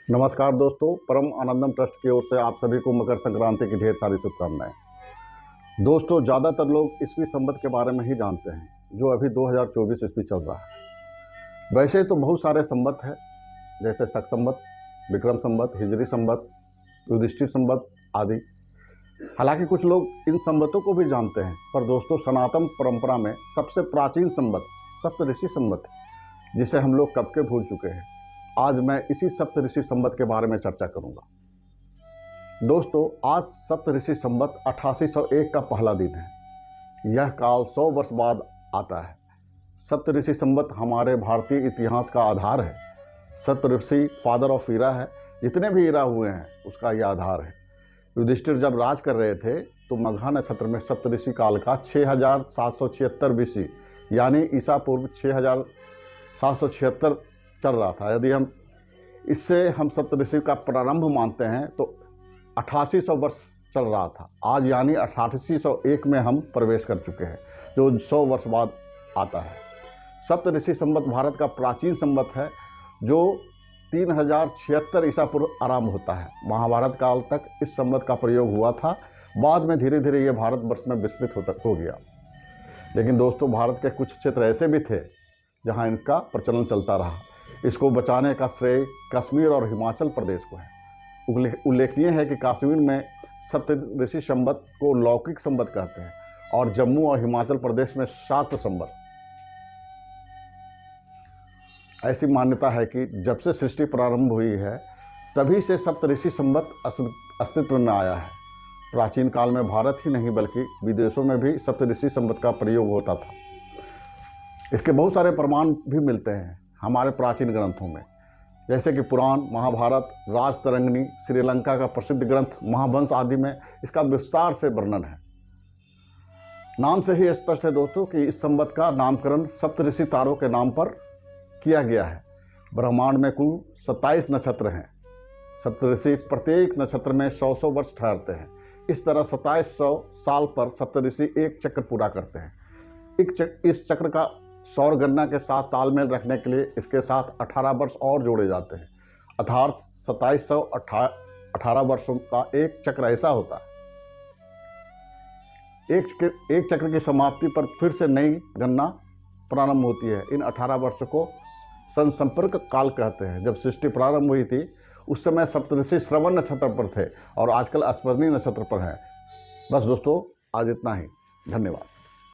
नमस्कार दोस्तों, परम आनंदम ट्रस्ट की ओर से आप सभी को मकर संक्रांति की ढेर सारी शुभकामनाएं। दोस्तों, ज़्यादातर लोग ईस्वी संवत के बारे में ही जानते हैं, जो अभी 2024 ईस्वी चल रहा है। वैसे तो बहुत सारे संवत हैं, जैसे शक संवत, विक्रम संवत, हिजरी संवत, युधिष्ठिर संवत आदि। हालांकि कुछ लोग इन संवतों को भी जानते हैं, पर दोस्तों सनातन परंपरा में सबसे प्राचीन संवत सप्तऋषि संवत है, जिसे हम लोग कब के भूल चुके हैं। आज मैं इसी सप्तऋषि संवत के बारे में चर्चा करूंगा। दोस्तों, आज सप्तऋषि संवत 8801 का पहला दिन है। यह काल 100 वर्ष बाद आता है। सप्तऋषि संवत हमारे भारतीय इतिहास का आधार है। सप्तऋषि फादर ऑफ ईरा है। जितने भी ईरा हुए हैं उसका यह आधार है। युधिष्ठिर जब राज कर रहे थे तो मघा नक्षत्र में सप्तऋषि काल का 6776 बीसी यानी ईसा पूर्व 6776 चल रहा था। यदि हम सप्तऋषि का प्रारंभ मानते हैं तो 8800 वर्ष चल रहा था। आज यानी 8801 में हम प्रवेश कर चुके हैं, जो 100 वर्ष बाद आता है। सप्तऋषि संवत भारत का प्राचीन संवत है, जो 3076 ईसा पूर्व आरंभ होता है। महाभारत काल तक इस संवत का प्रयोग हुआ था। बाद में धीरे धीरे ये भारतवर्ष में विस्तृत हो गया। लेकिन दोस्तों, भारत के कुछ क्षेत्र ऐसे भी थे जहाँ इनका प्रचलन चलता रहा। इसको बचाने का श्रेय कश्मीर और हिमाचल प्रदेश को है। उल्लेखनीय है कि कश्मीर में सप्तऋषि संवत को लौकिक संवत कहते हैं और जम्मू और हिमाचल प्रदेश में शाक्त संवत। ऐसी मान्यता है कि जब से सृष्टि प्रारंभ हुई है तभी से सप्तऋषि संवत अस्तित्व में आया है। प्राचीन काल में भारत ही नहीं बल्कि विदेशों में भी सप्तऋषि संवत का प्रयोग होता था। इसके बहुत सारे प्रमाण भी मिलते हैं हमारे प्राचीन ग्रंथों में, जैसे कि पुराण, महाभारत, राजतरंगिणी, श्रीलंका का प्रसिद्ध ग्रंथ महावंश आदि में इसका विस्तार से वर्णन है। नाम से ही स्पष्ट है दोस्तों कि इस संवत का नामकरण सप्तऋषि तारों के नाम पर किया गया है। ब्रह्मांड में कुल 27 नक्षत्र हैं। सप्तऋषि प्रत्येक नक्षत्र में 100 वर्ष ठहरते हैं। इस तरह 2700 साल पर सप्तऋषि एक चक्र पूरा करते हैं। इस चक्र का सौर गणना के साथ तालमेल रखने के लिए इसके साथ 18 वर्ष और जोड़े जाते हैं। अर्थात 2718 वर्षों का एक चक्र ऐसा होता है। एक चक्र की समाप्ति पर फिर से नई गणना प्रारंभ होती है। इन 18 वर्ष को संसंपर्क काल कहते हैं। जब सृष्टि प्रारंभ हुई थी उस समय सप्तऋषि श्रवण नक्षत्र पर थे और आजकल अश्विनी नक्षत्र पर हैं। बस दोस्तों, आज इतना ही। धन्यवाद।